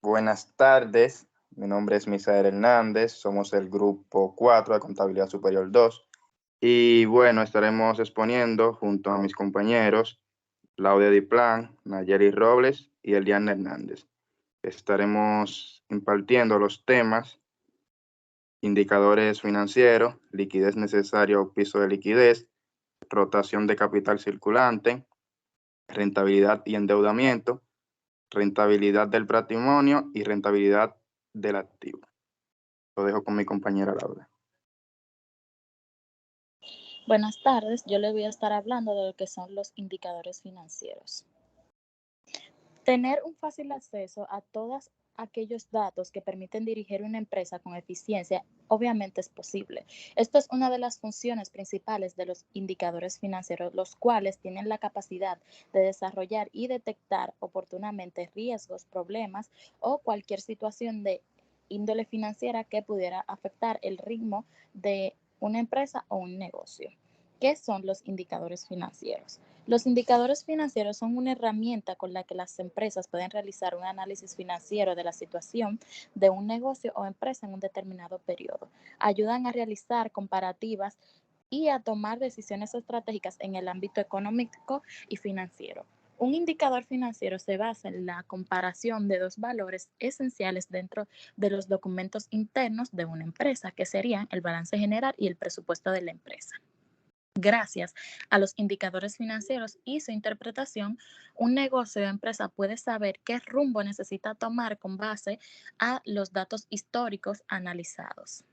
Buenas tardes, mi nombre es Misael Hernández, somos el grupo 4 de Contabilidad Superior 2 y bueno, estaremos exponiendo junto a mis compañeros Claudia Diplan, Nayeli Robles y Eliana Hernández. Estaremos impartiendo los temas indicadores financieros, liquidez necesaria o piso de liquidez, rotación de capital circulante, rentabilidad y endeudamiento, rentabilidad del patrimonio y rentabilidad del activo. Lo dejo con mi compañera Laura. Buenas tardes, yo les voy a estar hablando de lo que son los indicadores financieros. Tener un fácil acceso a todos aquellos datos que permiten dirigir una empresa con eficiencia obviamente es posible. Esto es una de las funciones principales de los indicadores financieros, los cuales tienen la capacidad de desarrollar y detectar oportunamente riesgos, problemas o cualquier situación de índole financiera que pudiera afectar el ritmo de una empresa o un negocio. ¿Qué son los indicadores financieros? Los indicadores financieros son una herramienta con la que las empresas pueden realizar un análisis financiero de la situación de un negocio o empresa en un determinado periodo. Ayudan a realizar comparativas y a tomar decisiones estratégicas en el ámbito económico y financiero. Un indicador financiero se basa en la comparación de dos valores esenciales dentro de los documentos internos de una empresa, que serían el balance general y el presupuesto de la empresa. Gracias a los indicadores financieros y su interpretación, un negocio o empresa puede saber qué rumbo necesita tomar con base a los datos históricos analizados.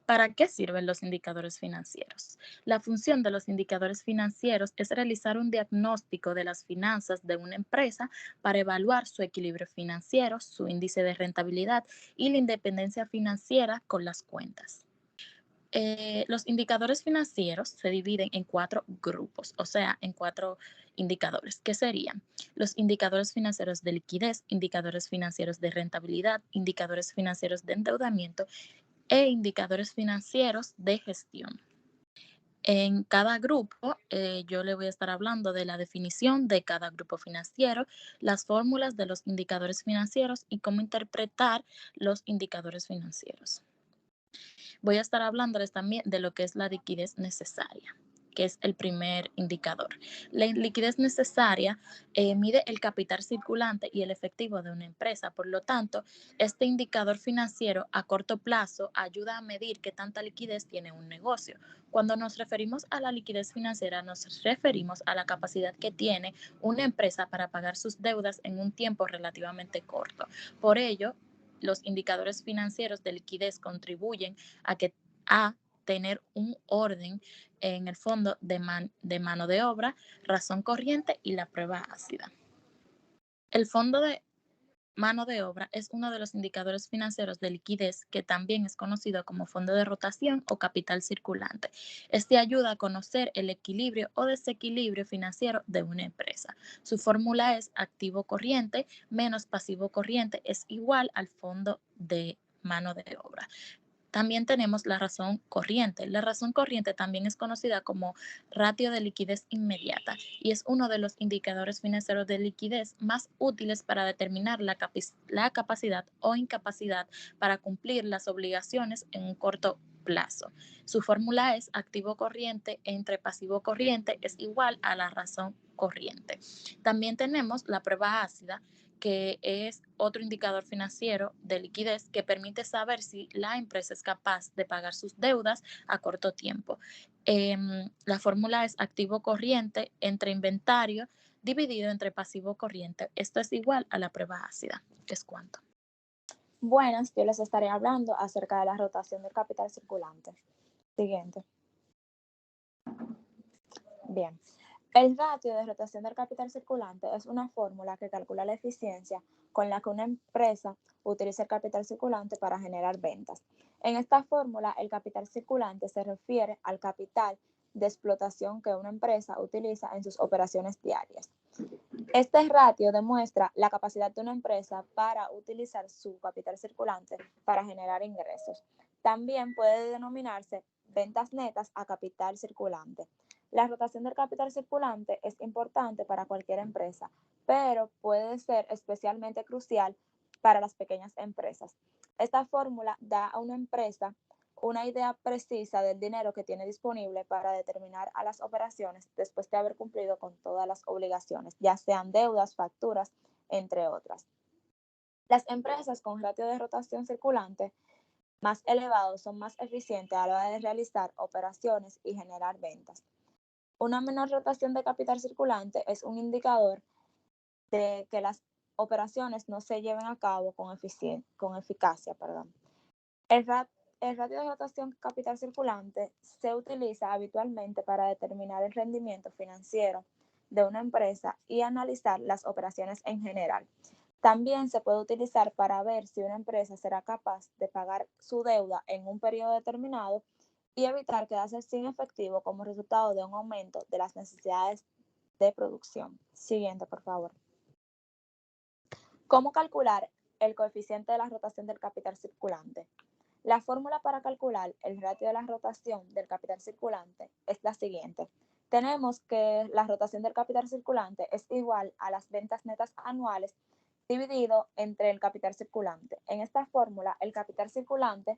¿Para qué sirven los indicadores financieros? La función de los indicadores financieros es realizar un diagnóstico de las finanzas de una empresa para evaluar su equilibrio financiero, su índice de rentabilidad y la independencia financiera con las cuentas. Los indicadores financieros se dividen en 4 grupos, o sea, en 4 indicadores, que serían los indicadores financieros de liquidez, indicadores financieros de rentabilidad, indicadores financieros de endeudamiento e indicadores financieros de gestión. En cada grupo, yo le voy a estar hablando de la definición de cada grupo financiero, las fórmulas de los indicadores financieros y cómo interpretar los indicadores financieros. Voy a estar hablándoles también de lo que es la liquidez necesaria, que es el primer indicador. La liquidez necesaria mide el capital circulante y el efectivo de una empresa. Por lo tanto, este indicador financiero a corto plazo ayuda a medir qué tanta liquidez tiene un negocio. Cuando nos referimos a la liquidez financiera, nos referimos a la capacidad que tiene una empresa para pagar sus deudas en un tiempo relativamente corto. Por ello, los indicadores financieros de liquidez contribuyen a tener un orden en el fondo de mano de obra, razón corriente y la prueba ácida. El fondo de mano de obra es uno de los indicadores financieros de liquidez que también es conocido como fondo de rotación o capital circulante. Este ayuda a conocer el equilibrio o desequilibrio financiero de una empresa. Su fórmula es activo corriente menos pasivo corriente es igual al fondo de mano de obra. También tenemos la razón corriente. La razón corriente también es conocida como ratio de liquidez inmediata y es uno de los indicadores financieros de liquidez más útiles para determinar la capacidad o incapacidad para cumplir las obligaciones en un corto plazo. Su fórmula es activo corriente entre pasivo corriente es igual a la razón corriente. También tenemos la prueba ácida, que es otro indicador financiero de liquidez que permite saber si la empresa es capaz de pagar sus deudas a corto tiempo. La fórmula es activo corriente entre inventario dividido entre pasivo corriente. Esto es igual a la prueba ácida. ¿Es cuánto? Buenas, yo les estaré hablando acerca de la rotación del capital circulante. Siguiente. Bien. El ratio de rotación del capital circulante es una fórmula que calcula la eficiencia con la que una empresa utiliza el capital circulante para generar ventas. En esta fórmula, el capital circulante se refiere al capital de explotación que una empresa utiliza en sus operaciones diarias. Este ratio demuestra la capacidad de una empresa para utilizar su capital circulante para generar ingresos. También puede denominarse ventas netas a capital circulante. La rotación del capital circulante es importante para cualquier empresa, pero puede ser especialmente crucial para las pequeñas empresas. Esta fórmula da a una empresa una idea precisa del dinero que tiene disponible para determinar a las operaciones después de haber cumplido con todas las obligaciones, ya sean deudas, facturas, entre otras. Las empresas con ratio de rotación circulante más elevados son más eficientes a la hora de realizar operaciones y generar ventas. Una menor rotación de capital circulante es un indicador de que las operaciones no se lleven a cabo con eficacia. El ratio de rotación capital circulante se utiliza habitualmente para determinar el rendimiento financiero de una empresa y analizar las operaciones en general. También se puede utilizar para ver si una empresa será capaz de pagar su deuda en un periodo determinado y evitar quedarse sin efectivo como resultado de un aumento de las necesidades de producción. Siguiente, por favor. ¿Cómo calcular el coeficiente de la rotación del capital circulante? La fórmula para calcular el ratio de la rotación del capital circulante es la siguiente. Tenemos que la rotación del capital circulante es igual a las ventas netas anuales dividido entre el capital circulante. En esta fórmula, el capital circulante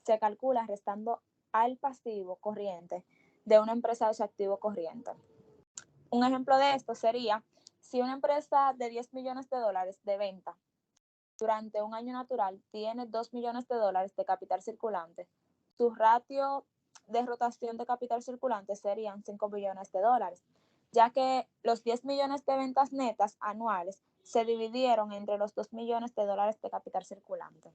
se calcula restando al pasivo corriente de una empresa de su activo corriente. Un ejemplo de esto sería si una empresa de 10 millones de dólares de venta durante un año natural tiene 2 millones de dólares de capital circulante, su ratio de rotación de capital circulante serían 5 millones de dólares, ya que los 10 millones de ventas netas anuales se dividieron entre los 2 millones de dólares de capital circulante.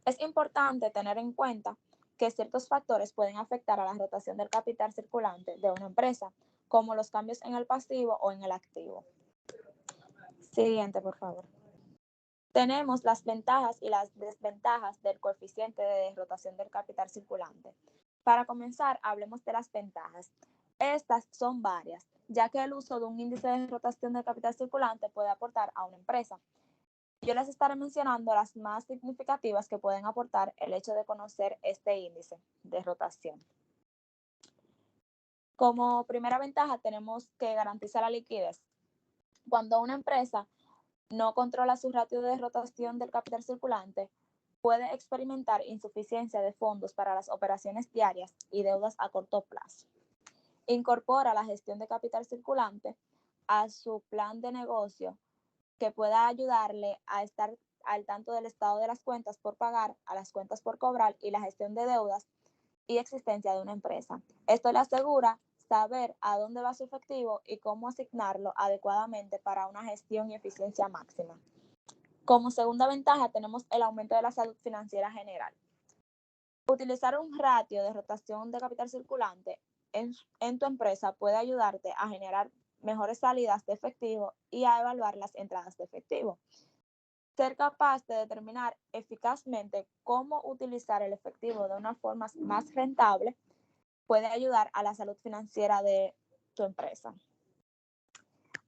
Es importante tener en cuenta que ciertos factores pueden afectar a la rotación del capital circulante de una empresa, como los cambios en el pasivo o en el activo. Siguiente, por favor. Tenemos las ventajas y las desventajas del coeficiente de rotación del capital circulante. Para comenzar, hablemos de las ventajas. Estas son varias, ya que el uso de un índice de rotación del capital circulante puede aportar a una empresa. Yo les estaré mencionando las más significativas que pueden aportar el hecho de conocer este índice de rotación. Como primera ventaja, tenemos que garantizar la liquidez. Cuando una empresa no controla su ratio de rotación del capital circulante, puede experimentar insuficiencia de fondos para las operaciones diarias y deudas a corto plazo. Incorpora la gestión de capital circulante a su plan de negocio que pueda ayudarle a estar al tanto del estado de las cuentas por pagar, a las cuentas por cobrar y la gestión de deudas y existencia de una empresa. Esto le asegura saber a dónde va su efectivo y cómo asignarlo adecuadamente para una gestión y eficiencia máxima. Como segunda ventaja tenemos el aumento de la salud financiera general. Utilizar un ratio de rotación de capital circulante en tu empresa puede ayudarte a generar mejores salidas de efectivo y a evaluar las entradas de efectivo. Ser capaz de determinar eficazmente cómo utilizar el efectivo de una forma más rentable puede ayudar a la salud financiera de tu empresa.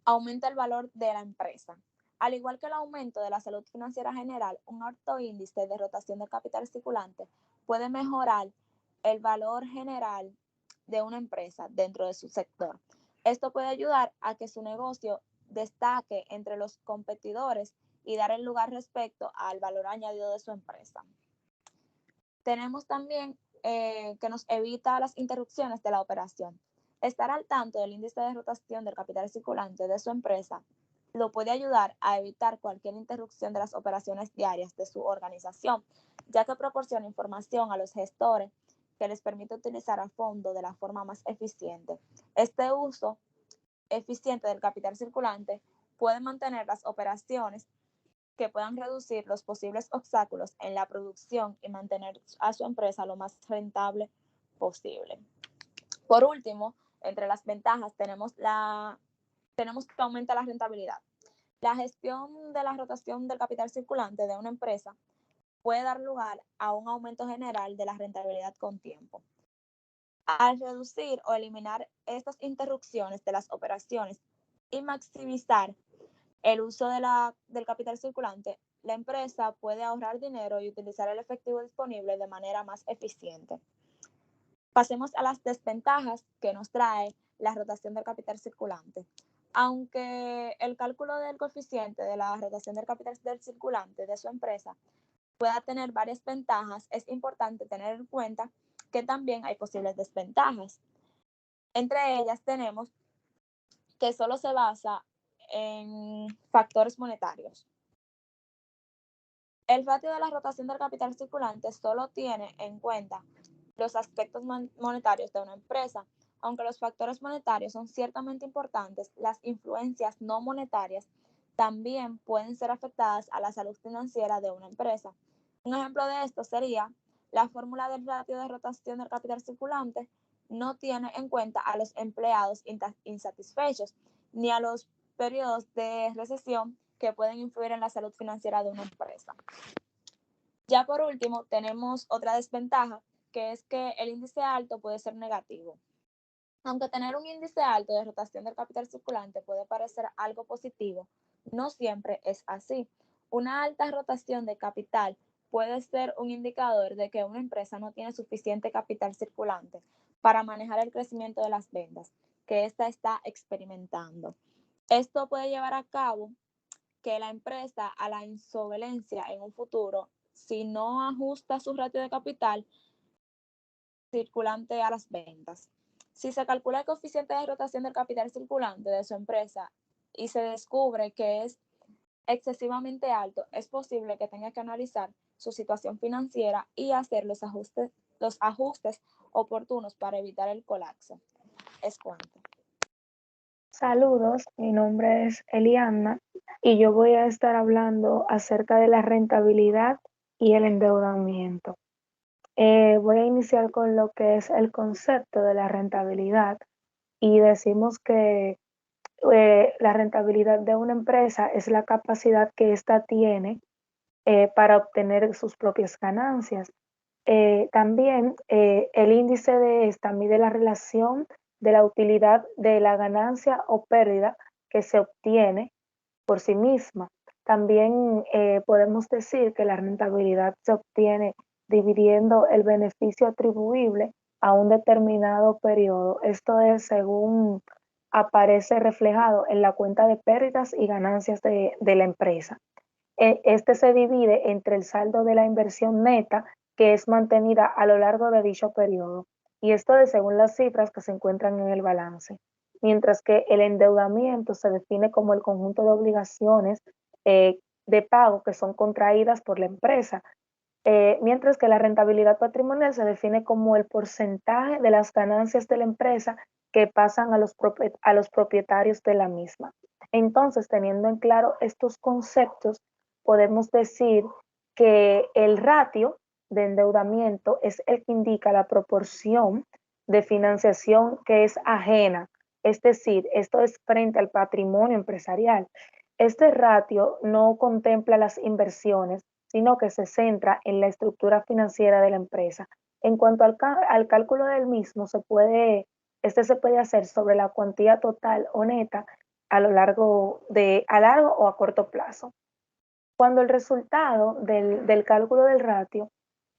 Aumenta el valor de la empresa. Al igual que el aumento de la salud financiera general, un alto índice de rotación de capital circulante puede mejorar el valor general de una empresa dentro de su sector. Esto puede ayudar a que su negocio destaque entre los competidores y dar el lugar respecto al valor añadido de su empresa. Tenemos también que nos evita las interrupciones de la operación. Estar al tanto del índice de rotación del capital circulante de su empresa lo puede ayudar a evitar cualquier interrupción de las operaciones diarias de su organización, ya que proporciona información a los gestores que les permite utilizar a fondo de la forma más eficiente. Este uso eficiente del capital circulante puede mantener las operaciones que puedan reducir los posibles obstáculos en la producción y mantener a su empresa lo más rentable posible. Por último, entre las ventajas tenemos que aumenta la rentabilidad. La gestión de la rotación del capital circulante de una empresa puede dar lugar a un aumento general de la rentabilidad con tiempo. Al reducir o eliminar estas interrupciones de las operaciones y maximizar el uso del capital circulante, la empresa puede ahorrar dinero y utilizar el efectivo disponible de manera más eficiente. Pasemos a las desventajas que nos trae la rotación del capital circulante. Aunque el cálculo del coeficiente de la rotación del capital del circulante de su empresa pueda tener varias ventajas, es importante tener en cuenta que también hay posibles desventajas. Entre ellas tenemos que solo se basa en factores monetarios. El ratio de la rotación del capital circulante solo tiene en cuenta los aspectos monetarios de una empresa. Aunque los factores monetarios son ciertamente importantes, las influencias no monetarias también pueden ser afectadas a la salud financiera de una empresa. Un ejemplo de esto sería la fórmula del ratio de rotación del capital circulante no tiene en cuenta a los empleados insatisfechos ni a los periodos de recesión que pueden influir en la salud financiera de una empresa. Ya por último, tenemos otra desventaja, que es que el índice alto puede ser negativo. Aunque tener un índice alto de rotación del capital circulante puede parecer algo positivo, no siempre es así. Una alta rotación de capital puede ser un indicador de que una empresa no tiene suficiente capital circulante para manejar el crecimiento de las ventas que ésta está experimentando. Esto puede llevar a cabo que la empresa a la insolvencia en un futuro si no ajusta su ratio de capital circulante a las ventas. Si se calcula el coeficiente de rotación del capital circulante de su empresa y se descubre que es excesivamente alto, es posible que tenga que analizar su situación financiera y hacer los ajustes oportunos para evitar el colapso. Es cuanto. Saludos, mi nombre es Eliana y yo voy a estar hablando acerca de la rentabilidad y el endeudamiento. Voy a iniciar con lo que es el concepto de la rentabilidad y decimos que la rentabilidad de una empresa es la capacidad que ésta tiene para obtener sus propias ganancias. También el índice de esta mide la relación de la utilidad de la ganancia o pérdida que se obtiene por sí misma. También podemos decir que la rentabilidad se obtiene dividiendo el beneficio atribuible a un determinado periodo. Esto es según aparece reflejado en la cuenta de pérdidas y ganancias de la empresa. Este se divide entre el saldo de la inversión neta, que es mantenida a lo largo de dicho periodo, y esto es según las cifras que se encuentran en el balance. Mientras que el endeudamiento se define como el conjunto de obligaciones de pago que son contraídas por la empresa, mientras que la rentabilidad patrimonial se define como el porcentaje de las ganancias de la empresa que pasan a los propietarios de la misma. Entonces, teniendo en claro estos conceptos, podemos decir que el ratio de endeudamiento es el que indica la proporción de financiación que es ajena, es decir, esto es frente al patrimonio empresarial. Este ratio no contempla las inversiones, sino que se centra en la estructura financiera de la empresa. En cuanto al cálculo del mismo, este se puede hacer sobre la cuantía total o neta a largo o a corto plazo. Cuando el resultado del cálculo del ratio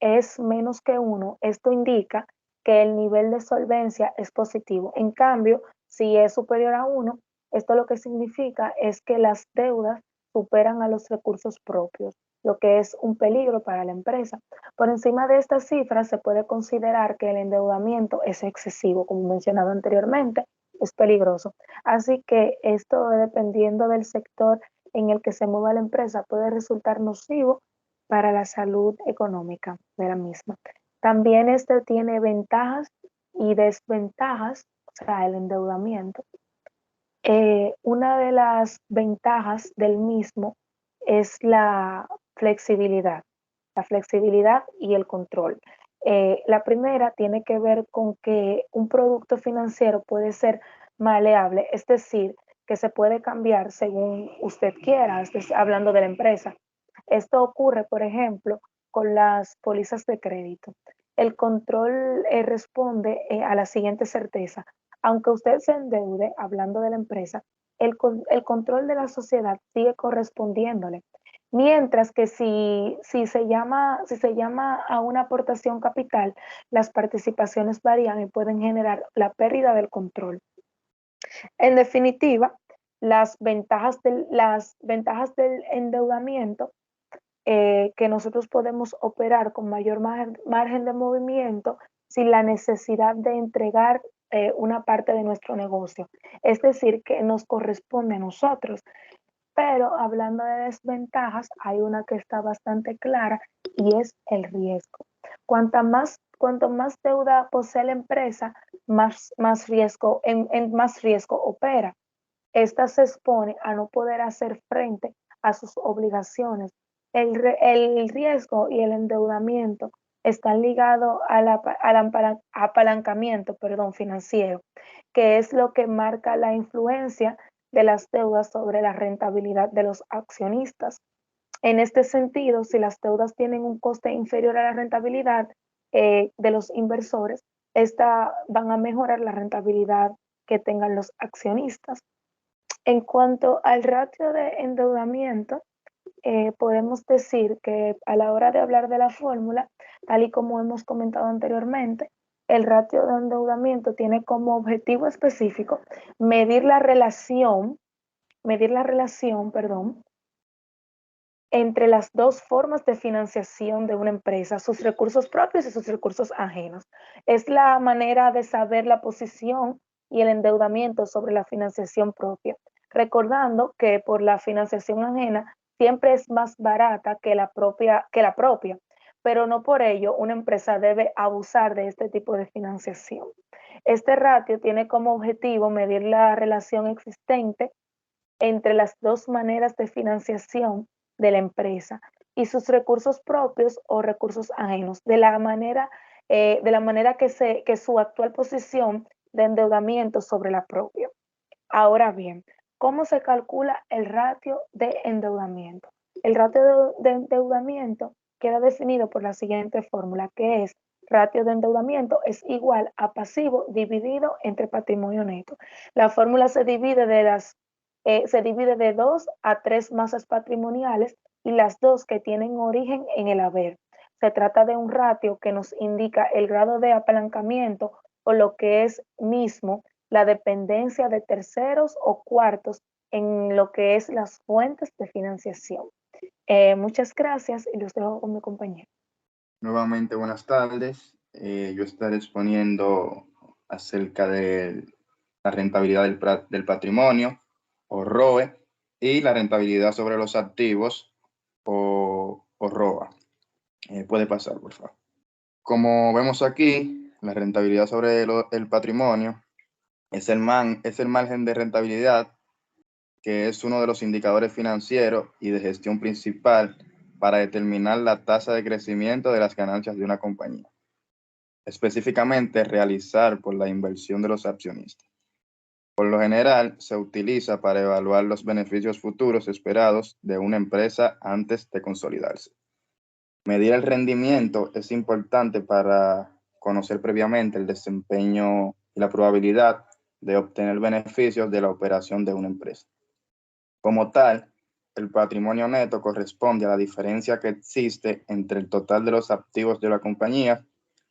es menos que 1, esto indica que el nivel de solvencia es positivo. En cambio, si es superior a 1, esto lo que significa es que las deudas superan a los recursos propios, lo que es un peligro para la empresa. Por encima de estas cifras se puede considerar que el endeudamiento es excesivo, como mencionado anteriormente, es peligroso. Así que esto, dependiendo del sector en el que se mueva la empresa, puede resultar nocivo para la salud económica de la misma. También este tiene ventajas y desventajas, o sea, el endeudamiento. Una de las ventajas del mismo es la flexibilidad y el control. La primera tiene que ver con que un producto financiero puede ser maleable, es decir, que se puede cambiar según usted quiera, hablando de la empresa. Esto ocurre, por ejemplo, con las pólizas de crédito. El control responde a la siguiente certeza. Aunque usted se endeude, hablando de la empresa, el control de la sociedad sigue correspondiéndole. Mientras que si se llama a una aportación capital, las participaciones varían y pueden generar la pérdida del control. En definitiva, las ventajas del endeudamiento, que nosotros podemos operar con mayor margen de movimiento sin la necesidad de entregar una parte de nuestro negocio. Es decir, que nos corresponde a nosotros. Pero hablando de desventajas, hay una que está bastante clara y es el riesgo. Cuanto más deuda posee la empresa, más riesgo, más riesgo opera. Esta se expone a no poder hacer frente a sus obligaciones. El riesgo y el endeudamiento están ligados al apalancamiento, financiero, que es lo que marca la influencia de las deudas sobre la rentabilidad de los accionistas. En este sentido, si las deudas tienen un coste inferior a la rentabilidad de los inversores, van a mejorar la rentabilidad que tengan los accionistas. En cuanto al ratio de endeudamiento, podemos decir que a la hora de hablar de la fórmula, tal y como hemos comentado anteriormente, el ratio de endeudamiento tiene como objetivo específico medir la relación, entre las dos formas de financiación de una empresa, sus recursos propios y sus recursos ajenos. Es la manera de saber la posición y el endeudamiento sobre la financiación propia, recordando que por la financiación ajena siempre es más barata que la propia, pero no por ello una empresa debe abusar de este tipo de financiación. Este ratio tiene como objetivo medir la relación existente entre las dos maneras de financiación de la empresa y sus recursos propios o recursos ajenos, de la manera que su actual posición de endeudamiento sobre la propia. Ahora bien, ¿cómo se calcula el ratio de endeudamiento? El ratio de endeudamiento queda definido por la siguiente fórmula, que es ratio de endeudamiento es igual a pasivo dividido entre patrimonio neto. La fórmula se divide de 2 a 3 masas patrimoniales y las dos que tienen origen en el haber. Se trata de un ratio que nos indica el grado de apalancamiento o lo que es mismo la dependencia de terceros o cuartos en lo que es las fuentes de financiación. Muchas gracias y los dejo con mi compañero. Nuevamente, buenas tardes. Yo estaré exponiendo acerca de la rentabilidad del patrimonio, o ROE, y la rentabilidad sobre los activos, o ROA. Puede pasar, por favor. Como vemos aquí, la rentabilidad sobre el patrimonio es el margen de rentabilidad, que es uno de los indicadores financieros y de gestión principal para determinar la tasa de crecimiento de las ganancias de una compañía, específicamente realizar por la inversión de los accionistas. Por lo general, se utiliza para evaluar los beneficios futuros esperados de una empresa antes de consolidarse. Medir el rendimiento es importante para conocer previamente el desempeño y la probabilidad de obtener beneficios de la operación de una empresa. Como tal, el patrimonio neto corresponde a la diferencia que existe entre el total de los activos de la compañía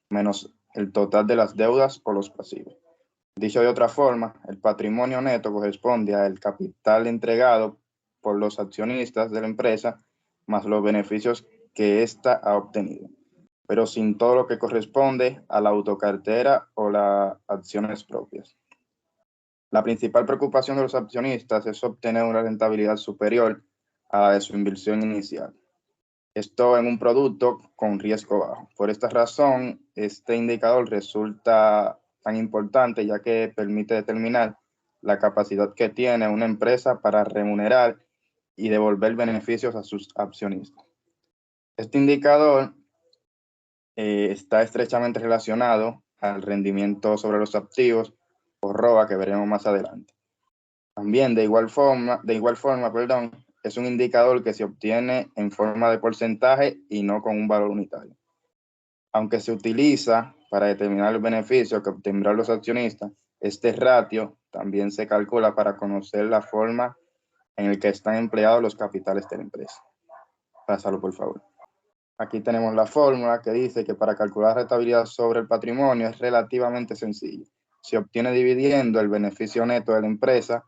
menos el total de las deudas o los pasivos. Dicho de otra forma, el patrimonio neto corresponde al capital entregado por los accionistas de la empresa más los beneficios que ésta ha obtenido, pero sin todo lo que corresponde a la autocartera o las acciones propias. La principal preocupación de los accionistas es obtener una rentabilidad superior a la de su inversión inicial. Esto en un producto con riesgo bajo. Por esta razón, este indicador resulta tan importante, ya que permite determinar la capacidad que tiene una empresa para remunerar y devolver beneficios a sus accionistas. Este indicador está estrechamente relacionado al rendimiento sobre los activos, o ROA, que veremos más adelante. También, de igual forma, es un indicador que se obtiene en forma de porcentaje y no con un valor unitario. Aunque se utiliza para determinar el beneficio que obtendrán los accionistas, este ratio también se calcula para conocer la forma en la que están empleados los capitales de la empresa. Pásalo, por favor. Aquí tenemos la fórmula que dice que para calcular rentabilidad sobre el patrimonio es relativamente sencillo. Se obtiene dividiendo el beneficio neto de la empresa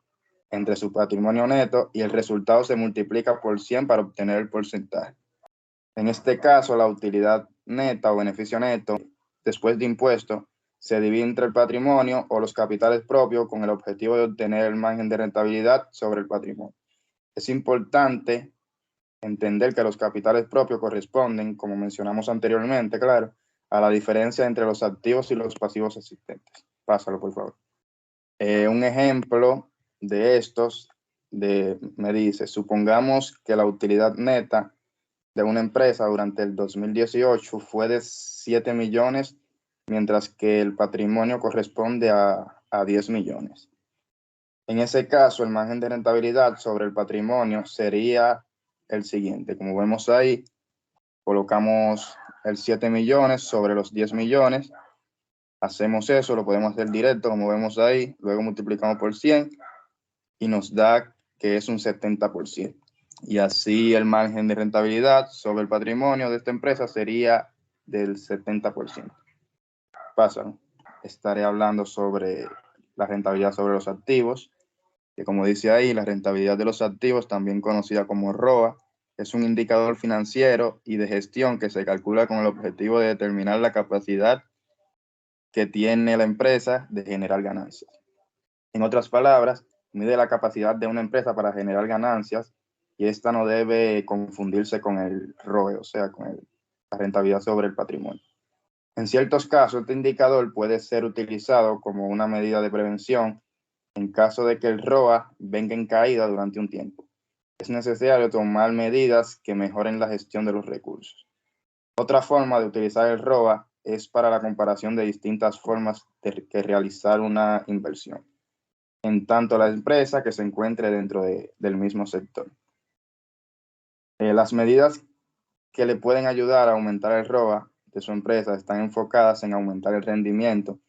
entre su patrimonio neto y el resultado se multiplica por 100 para obtener el porcentaje. En este caso, la utilidad neta o beneficio neto, después de impuesto, se divide entre el patrimonio o los capitales propios con el objetivo de obtener el margen de rentabilidad sobre el patrimonio. Es importante entender que los capitales propios corresponden, como mencionamos anteriormente, claro, a la diferencia entre los activos y los pasivos existentes. Pásalo, por favor. Un ejemplo de estos me dice, supongamos que la utilidad neta de una empresa durante el 2018 fue de 7 millones, mientras que el patrimonio corresponde a 10 millones. En ese caso, el margen de rentabilidad sobre el patrimonio sería el siguiente. Como vemos ahí, colocamos el 7 millones sobre los 10 millones. Hacemos eso, lo podemos hacer directo, como vemos ahí. Luego multiplicamos por 100 y nos da que es un 70%. Y así el margen de rentabilidad sobre el patrimonio de esta empresa sería del 70%. Pásalo. Estaré hablando sobre la rentabilidad sobre los activos, que como dice ahí, la rentabilidad de los activos, también conocida como ROA, es un indicador financiero y de gestión que se calcula con el objetivo de determinar la capacidad que tiene la empresa de generar ganancias. En otras palabras, mide la capacidad de una empresa para generar ganancias y esta no debe confundirse con el ROE, o sea, con la rentabilidad sobre el patrimonio. En ciertos casos, este indicador puede ser utilizado como una medida de prevención en caso de que el ROA venga en caída durante un tiempo. Es necesario tomar medidas que mejoren la gestión de los recursos. Otra forma de utilizar el ROA es para la comparación de distintas formas de realizar una inversión, en tanto la empresa que se encuentre dentro del mismo sector. Las medidas que le pueden ayudar a aumentar el ROA de su empresa están enfocadas en aumentar el rendimiento,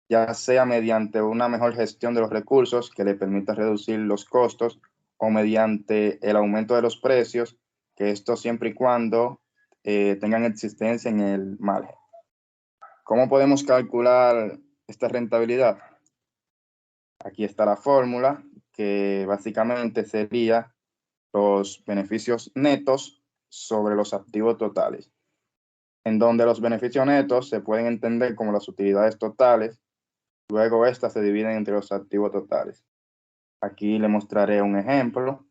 ya sea mediante una mejor gestión de los recursos que le permita reducir los costos o mediante el aumento de los precios, que esto siempre y cuando tengan existencia en el margen. ¿Cómo podemos calcular esta rentabilidad? Aquí está la fórmula, que básicamente sería los beneficios netos sobre los activos totales, en donde los beneficios netos se pueden entender como las utilidades totales, luego estas se dividen entre los activos totales. Aquí le mostraré un ejemplo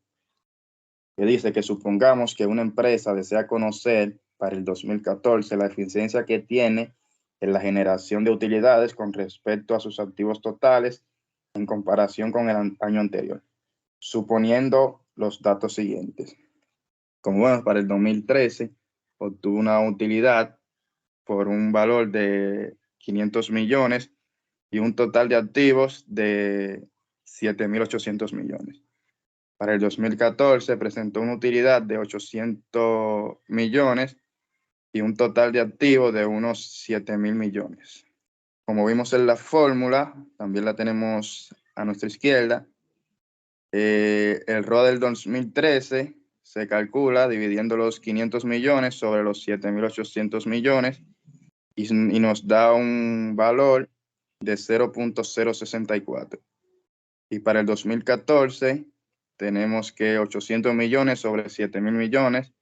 que dice que supongamos que una empresa desea conocer para el 2014 la eficiencia que tiene en la generación de utilidades con respecto a sus activos totales en comparación con el año anterior, suponiendo los datos siguientes. Como vemos, para el 2013 obtuvo una utilidad por un valor de 500 millones y un total de activos de 7.800 millones. Para el 2014 presentó una utilidad de 800 millones y un total de activos de unos 7.000 millones. Como vimos en la fórmula, también la tenemos a nuestra izquierda. El ROA del 2013 se calcula dividiendo los 500 millones sobre los 7.800 millones y nos da un valor de 0.064. Y para el 2014 tenemos que 800 millones sobre 7.000 millones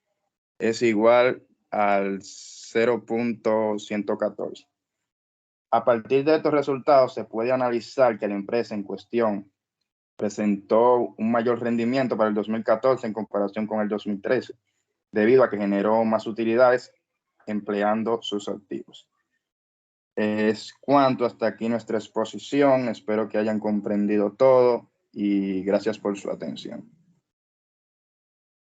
es igual al 0.114. A partir de estos resultados se puede analizar que la empresa en cuestión presentó un mayor rendimiento para el 2014 en comparación con el 2013, debido a que generó más utilidades empleando sus activos. Es cuanto hasta aquí nuestra exposición. Espero que hayan comprendido todo y gracias por su atención.